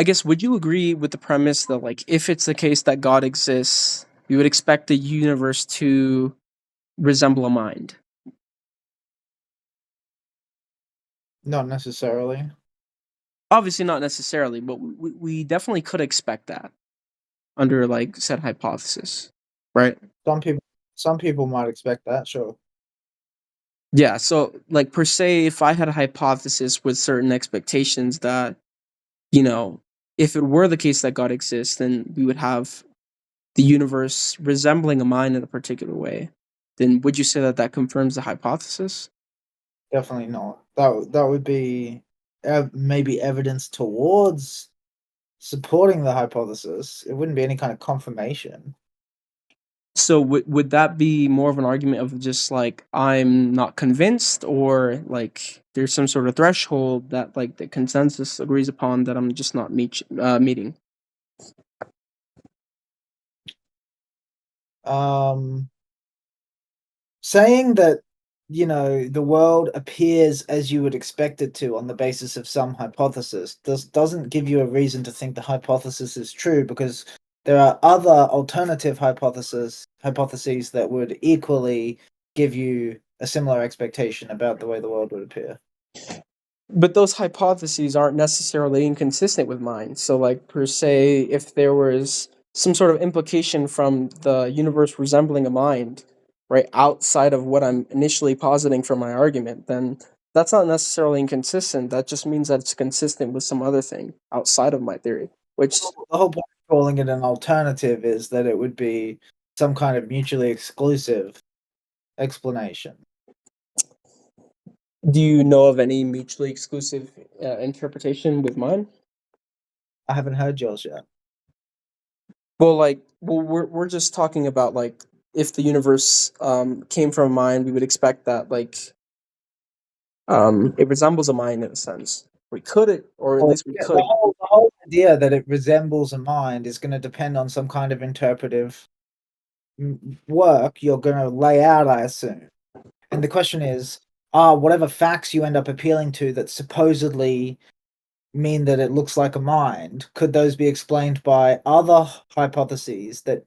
I guess, would you agree with the premise that, like, if it's the case that God exists, we would expect the universe to resemble a mind? Not necessarily. Obviously, not necessarily, but we definitely could expect that under like said hypothesis, right? Some people some people might expect that, sure. Yeah. So, like per se, if I had a hypothesis with certain expectations that you know, if it were the case that God exists, then we would have the universe resembling a mind in a particular way. Then would you say that that confirms the hypothesis? Definitely not. That would be maybe evidence towards supporting the hypothesis. It wouldn't be any kind of confirmation. So would that be more of an argument of just like I'm not convinced, or like there's some sort of threshold that like the consensus agrees upon that I'm just not meeting? Um, Saying that, the world appears as you would expect it to on the basis of some hypothesis doesn't give you a reason to think the hypothesis is true, because there are other alternative hypotheses that would equally give you a similar expectation about the way the world would appear. But those hypotheses aren't necessarily inconsistent with mine. So, like per se, if there was some sort of implication from the universe resembling a mind, right, outside of what I'm initially positing for my argument, then that's not necessarily inconsistent. That just means that it's consistent with some other thing outside of my theory. Which, The whole point of calling it an alternative is that it would be some kind of mutually exclusive explanation. do you know of any mutually exclusive interpretation with mine? I haven't heard yours yet. Well, we're just talking about like if the universe came from a mind, we would expect that like it resembles a mind in a sense. We could it, or at Well, least we yeah, the could. whole idea that it resembles a mind is going to depend on some kind of interpretive work you're going to lay out, I assume. And the question is, are whatever facts you end up appealing to that supposedly mean that it looks like a mind, could those be explained by other hypotheses that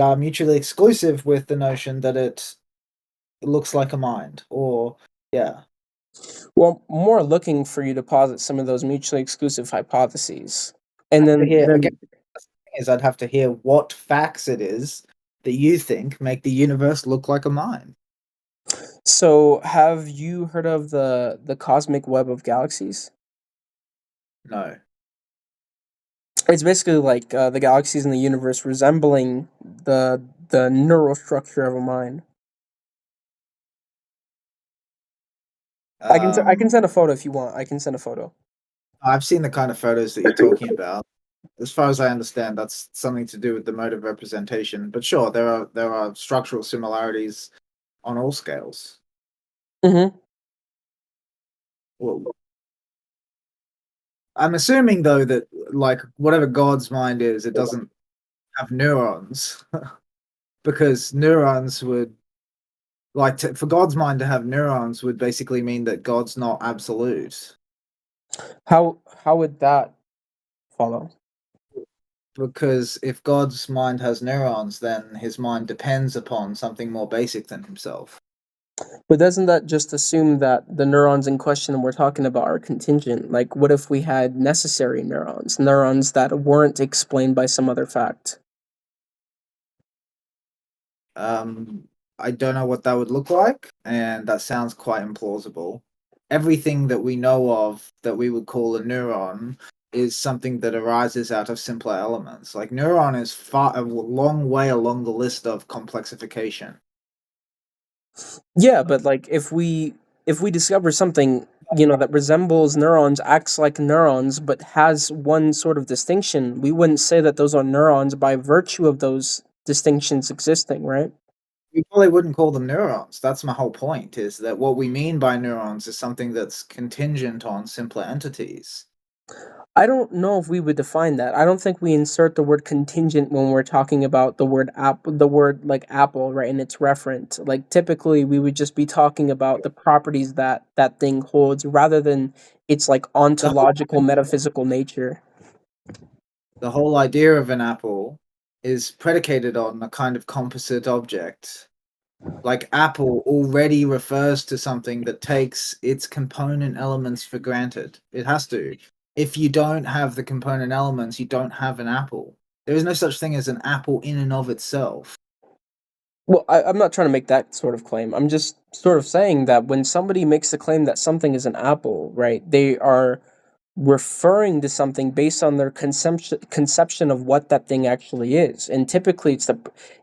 are mutually exclusive with the notion that it looks like a mind? Or yeah. Well, more looking for you to posit some of those mutually exclusive hypotheses, and To hear again, then the thing is I'd have to hear what facts it is that you think make the universe look like a mind. so have you heard of the cosmic web of galaxies? No. It's basically like the galaxies in the universe resembling the neural structure of a mind. I can Um, send a photo if you want. I can send a photo. I've seen the kind of photos that you're talking about. As far as I understand, that's something to do with the mode of representation. But sure, there are structural similarities on all scales. Mm-hmm. Well, I'm assuming though that like whatever God's mind is, it doesn't have neurons because neurons would for God's mind to have neurons would basically mean that God's not absolute. How would that follow? Because if God's mind has neurons, then his mind depends upon something more basic than himself. But doesn't that just assume that the neurons in question we're talking about are contingent? Like, what if we had necessary neurons, neurons that weren't explained by some other fact? Um, I don't know what that would look like, and that sounds quite implausible. Everything that we know of that we would call a neuron is something that arises out of simpler elements. Like neuron is a long way along the list of complexification. Yeah, but like if we discover something that resembles neurons, acts like neurons, but has one sort of distinction, we wouldn't say that those are neurons by virtue of those distinctions existing, right? We probably wouldn't call them neurons. That's my whole point, is that what we mean by neurons is something that's contingent on simpler entities. I don't know if we would define that. I don't think we insert the word contingent when we're talking about the word like apple, right? And its referent. Like typically, we would just be talking about the properties that that thing holds, rather than its like The whole, ontological, metaphysical nature. the whole idea of an apple is predicated on a kind of composite object. Like apple already refers to something that takes its component elements for granted. It has to. If you don't have the component elements, you don't have an apple. There is no such thing as an apple in and of itself. Well, I'm not trying to make that sort of claim. I'm just sort of saying that when somebody makes the claim that something is an apple, right, they are referring to something based on their conception of what that thing actually is. And typically,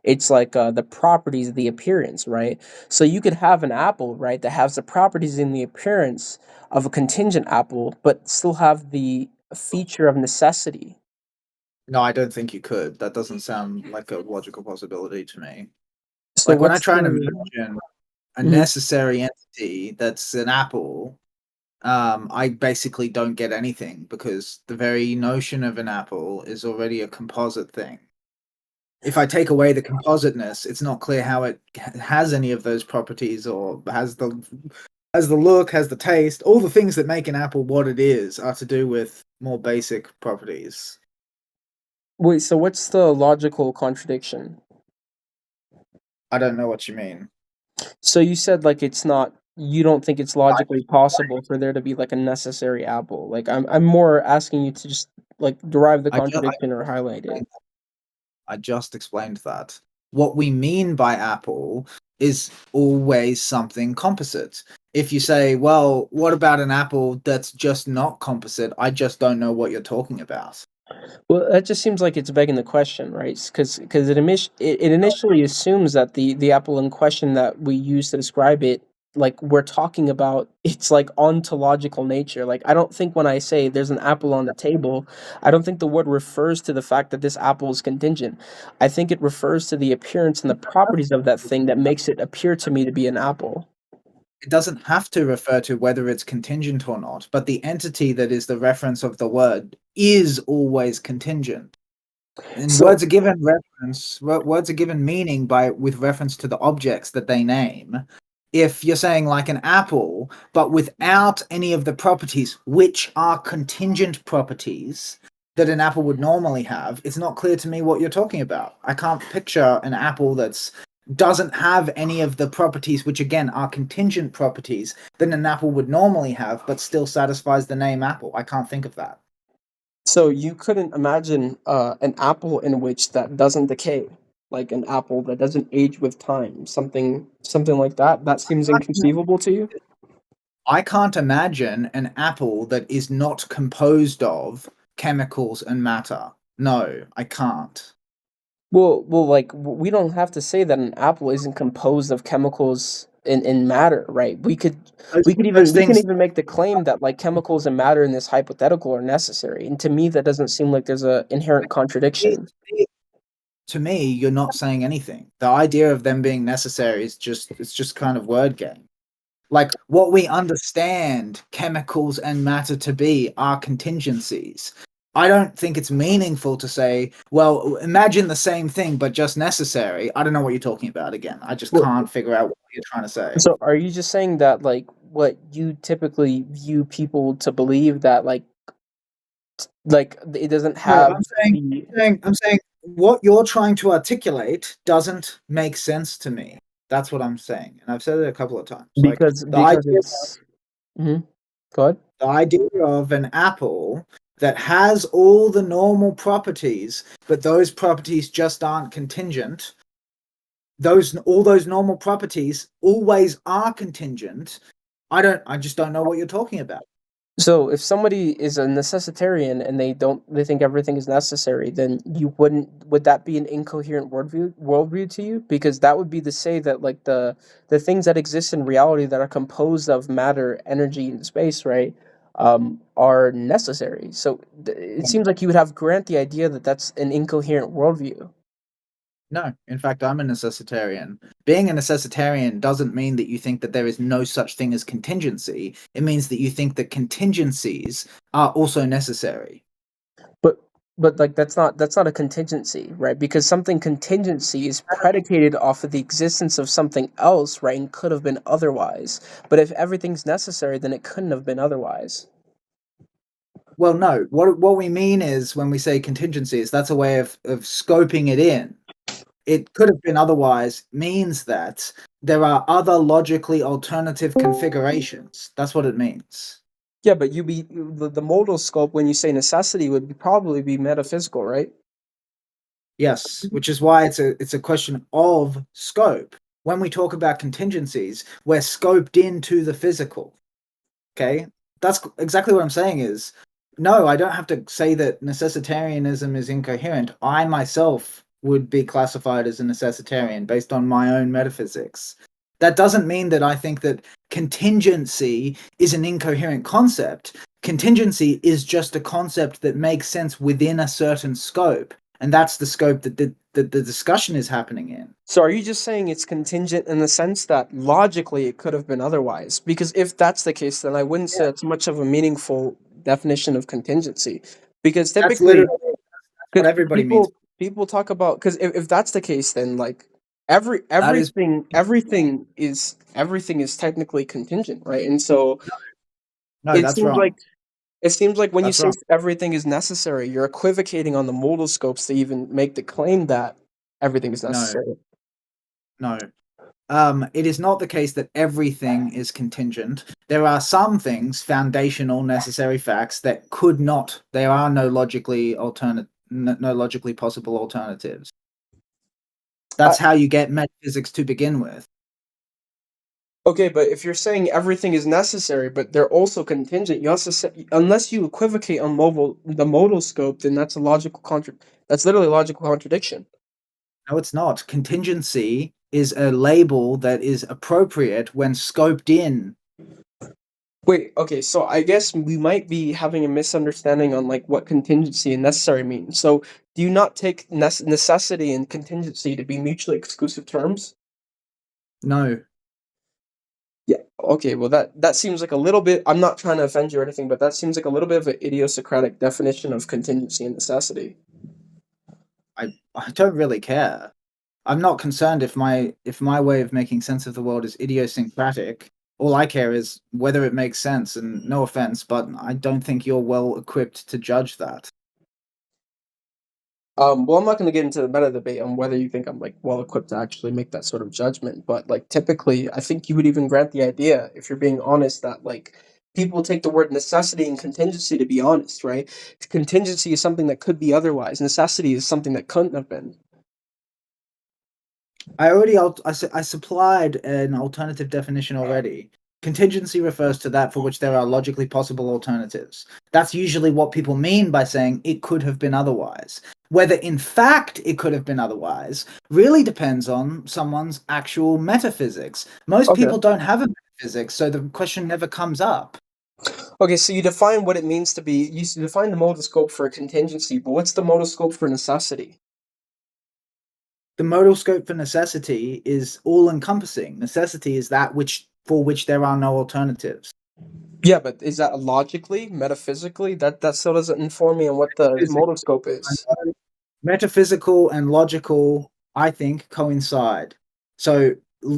it's like the properties, the appearance, right? So you could have an apple, right, that has the properties and the appearance of a contingent apple, but still have the feature of necessity. No, I don't think you could. That doesn't sound like a logical possibility to me. So Like when I what's try and the imagine a Mhm. necessary entity that's an apple, I basically don't get anything because the very notion of an apple is already a composite thing. If I take away the compositeness, it's not clear how it has any of those properties or has the look, has the taste. All the things that make an apple what it is are to do with more basic properties. Wait, so what's the logical contradiction? I don't know what you mean. So you said like it's not you don't think it's I logically just possible for there to be like a necessary apple. Like I'm more asking you to just like derive the I ju I contradiction or just highlight it. explained I just explained that. What we mean by apple is always something composite. If you say, "Well, what about an apple that's just not composite?" I just don't know what you're talking about. Well, that just seems like it's begging the question, right? Because it initially assumes that the apple in question that we use to describe it, like we're talking about its like ontological nature. Like I don't think when I say there's an apple on the table, I don't think the word refers to the fact that this apple is contingent. I think it refers to the appearance and the properties of that thing that makes it appear to me to be an apple. It doesn't have to refer to whether it's contingent or not, but the entity that is the reference of the word is always contingent. And So words are given reference, words are given meaning by with reference to the objects that they name. If you're saying like an apple, but without any of the properties, which are contingent properties that an apple would normally have, it's not clear to me what you're talking about. I can't picture an apple that's doesn't have any of the properties, which again are contingent properties, that an apple would normally have, but still satisfies the name apple. I can't think of that. So you couldn't imagine an apple in which that doesn't decay, like an apple that doesn't age with time, something like that. That seems inconceivable to you. I can't imagine an apple that is not composed of chemicals and matter. No, I can't. Like we don't have to say that an apple isn't composed of chemicals in matter, right? Those, We can things, even make the claim that like chemicals and matter in this hypothetical are necessary. And to me, that doesn't seem like there's a inherent contradiction. to me, you're not saying anything. The idea of them being necessary is just it's just kind of word game. Like what we understand chemicals and matter to be are contingencies. I don't think it's meaningful to say, well, imagine the same thing but just necessary. I don't know what you're talking about again. I just Well, can't figure out what you're trying to say. so are you just saying that like what you typically view people to believe that like it doesn't No, have the I'm saying what you're trying to articulate doesn't make sense to me. That's what I'm saying. And I've said it a couple of times. Like because it's Mhm. Go ahead. the idea of an apple that has all the normal properties, but those properties just aren't contingent. Those all those normal properties always are contingent. I just don't know what you're talking about. So if somebody is a necessitarian and they think everything is necessary, then you wouldn't would that be an incoherent worldview to you? Because that would be to say that like the things that exist in reality that are composed of matter, energy, and space, right, are necessary. So it seems like you would have grant the idea that that's an incoherent worldview. No, in fact, I'm a necessitarian. Being a necessitarian doesn't mean that you think that there is no such thing as contingency. It means that you think that contingencies are also necessary. But like that's not a contingency, right? Because something contingency is predicated off of the existence of something else, right? And could have been otherwise. But if everything's necessary, then it couldn't have been otherwise. Well, no. What we mean is when we say contingencies, that's a way of scoping it in. It could have been otherwise means that there are other logically alternative configurations. That's what it means. Yeah, but the modal scope when you say necessity would probably be metaphysical, right? Yes, which is why it's a question of scope. When we talk about contingencies, we're scoped into the physical. Okay? That's exactly what I'm saying is no, I don't have to say that necessitarianism is incoherent. I myself would be classified as a necessitarian based on my own metaphysics. That doesn't mean that I think that contingency is an incoherent concept. Contingency is just a concept that makes sense within a certain scope, and that's the scope that the discussion is happening in. So are you just saying it's contingent in the sense that logically it could have been otherwise? Because if that's the case, then I wouldn't say it's much of a meaningful definition of contingency. Because That's literally typically, what because everybody means. people talk about, because if that's the case, then like That is everything is technically contingent, right? And so no, it that's seems like wrong. when you That's say wrong. everything is necessary, you're equivocating on the modal scopes to even make the claim that everything is No, necessary. no. It is not the case that everything is contingent. There are some things, foundational, necessary facts that could not. There are no no logically possible alternatives. I, That's how you get metaphysics to begin with. Okay, but if you're saying everything is necessary, but they're also contingent, you also say, unless you equivocate on the modal scope, then that's a that's literally a logical contradiction. No, it's not. Contingency is a label that is appropriate when scoped in. Wait, okay, so I guess we might be having a misunderstanding on like what contingency and necessary mean. So, do you not take necessity and contingency to be mutually exclusive terms? No, Yeah. Okay, well that seems like a little bit, I'm not trying to offend you or anything, but that seems like a little bit of an idiosyncratic definition of contingency and necessity. I don't really care. I'm not concerned if my way of making sense of the world is idiosyncratic. All I care is whether it makes sense, and no offense, but I don't think you're well equipped to judge that. Well, I'm not going to get into the meta debate on whether you think I'm like well equipped to actually make that sort of judgment, but like typically, I think you would even grant the idea, if you're being honest, that like people take the word necessity and contingency to be honest, right? Contingency is something that could be otherwise. Necessity is something that couldn't have been. I supplied an alternative definition already. Contingency refers to that for which there are logically possible alternatives. That's usually what people mean by saying it could have been otherwise. Whether in fact it could have been otherwise really depends on someone's actual metaphysics. Most Okay. people don't have a metaphysics, so the question never comes up. Okay, so you define what it means to be. You define the modal scope for a contingency, but what's the modal scope for necessity? The modal scope for necessity is all encompassing. Necessity is that which for which there are no alternatives. Yeah, but is that logically, metaphysically? That still doesn't inform me on what the modal scope is. Metaphysical and logical, I think, coincide. So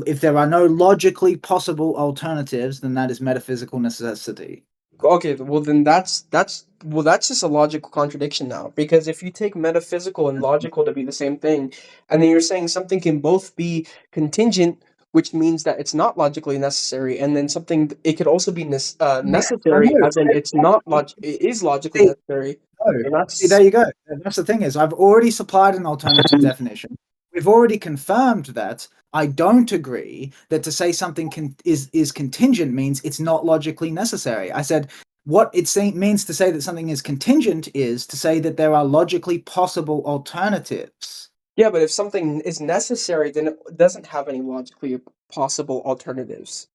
if there are no logically possible alternatives, then that is metaphysical necessity. Okay, well then that's just a logical contradiction now. Because if you take metaphysical and logical to be the same thing, and then you're saying something can both be contingent, which means that it's not logically necessary, and then something it could also be I necessary, know. as in it's not it is logically See, necessary, no. and See, there you go. That's the thing is, I've already supplied an alternative definition. We've already confirmed that I don't agree that to say something is contingent means it's not logically necessary. I said what means to say that something is contingent is to say that there are logically possible alternatives. Yeah, but if something is necessary, then it doesn't have any logically possible alternatives.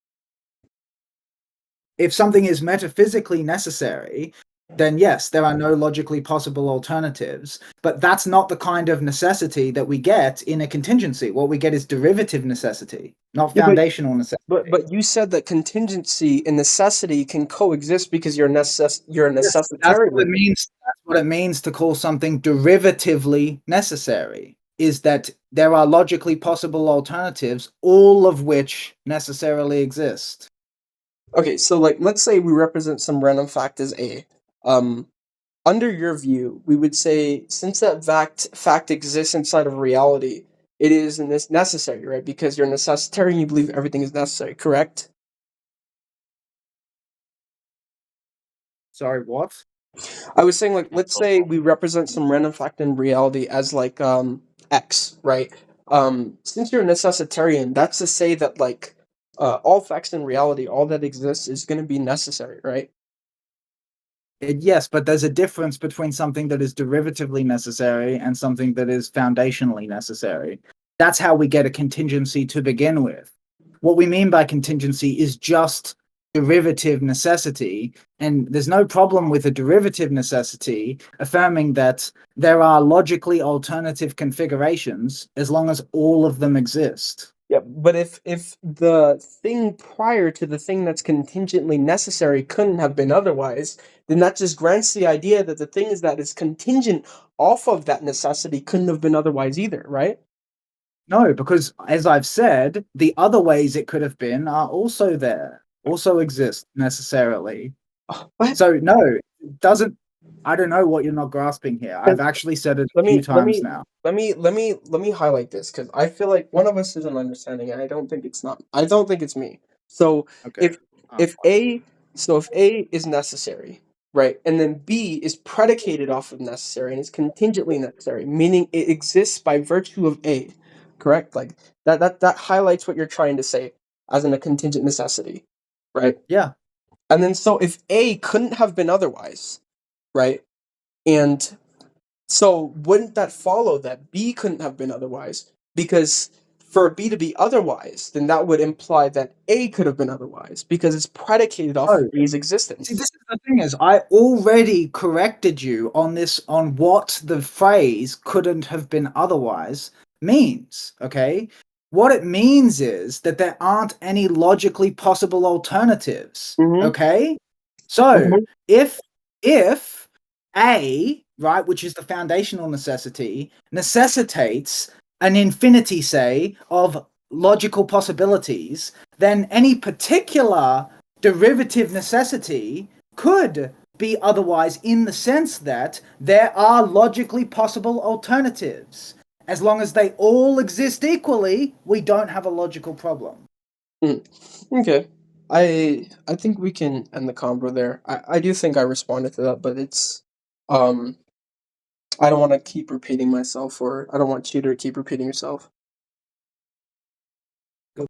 If something is metaphysically necessary, then yes, there are no logically possible alternatives. But that's not the kind of necessity that we get in a contingency. What we get is derivative necessity, not Yeah, foundational necessity. but you said that contingency and necessity can coexist because you're a Yes, that's what it necessitarian. means. That's what it means to call something derivatively necessary, is that there are logically possible alternatives, all of which necessarily exist. Okay, so like let's say we represent some random fact as A. Um, Under your view, we would say since that fact exists inside of reality, it is necessary, right? Because you're necessitarian, you believe everything is necessary, correct? Sorry, what? I was saying like let's say we represent some random fact in reality as like X, right? Since you're a necessitarian, that's to say that like all facts in reality, all that exists is going to be necessary, right? Yes, but there's a difference between something that is derivatively necessary and something that is foundationally necessary. That's how we get a contingency to begin with. What we mean by contingency is just derivative necessity, and there's no problem with a derivative necessity affirming that there are logically alternative configurations as long as all of them exist. Yeah, but if the thing prior to the thing that's contingently necessary couldn't have been otherwise, then that just grants the idea that the thing that is contingent off of that necessity couldn't have been otherwise either, right? No, because as I've said, the other ways it could have been are also there, also exist necessarily. What? So no, it doesn't. I don't know what you're not grasping here. I've actually said it a let few me let times me now. let me highlight this because I feel like one of us isn't understanding, and I don't think it's me. So Okay. if if A if A is necessary, right, and then B is predicated off of necessary and is contingently necessary, meaning it exists by virtue of A, correct? Like that highlights what you're trying to say as in a contingent necessity, right? Yeah. And then so if A couldn't have been otherwise, right, and so wouldn't that follow that B couldn't have been otherwise? Because for B to be otherwise, then that would imply that A could have been otherwise because it's predicated off of No. A's See, this existence. is the thing is, I already corrected you on this, on what the phrase couldn't have been otherwise means, okay? What it means is that there aren't any logically possible alternatives, Mm-hmm. okay? So, Mm-hmm. if A, right, which is the foundational necessity, necessitates an infinity, say, of logical possibilities, then any particular derivative necessity could be otherwise in the sense that there are logically possible alternatives. As long as they all exist equally, we don't have a logical problem. Okay. I think we can end the convo there. I do think I responded to that, but it's um I don't want to keep repeating myself or I don't want you to keep repeating yourself.